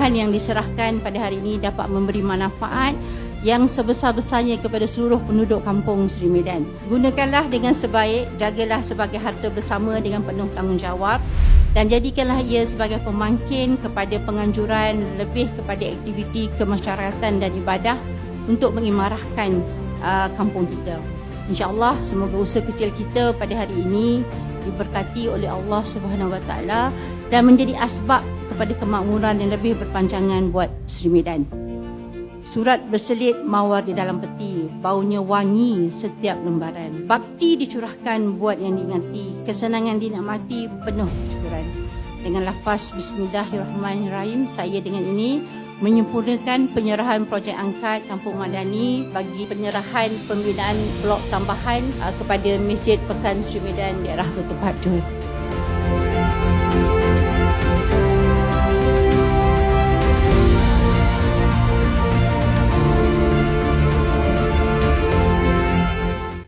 kemudahan yang diserahkan pada hari ini dapat memberi manfaat yang sebesar-besarnya kepada seluruh penduduk kampung Seri Medan. Gunakanlah dengan sebaik, jagalah sebagai harta bersama dengan penuh tanggungjawab dan jadikanlah ia sebagai pemangkin kepada penganjuran lebih kepada aktiviti kemasyarakatan dan ibadah untuk mengimarahkan kampung kita. InsyaAllah semoga usaha kecil kita pada hari ini diberkati oleh Allah Subhanahu Wa Taala dan menjadi asbab kepada kemakmuran yang lebih berpanjangan buat Seri Medan. Surat berselit mawar di dalam peti, baunya wangi setiap lembaran. Bakti dicurahkan buat yang diingati, kesenangan dinikmati penuh kesyukuran. Dengan lafaz Bismillahirrahmanirrahim, saya dengan ini menyempurnakan penyerahan projek angkat Kampung Madani bagi penyerahan pembinaan blok tambahan kepada Masjid Pekan Seri Medan daerah Batu Pahat Johor.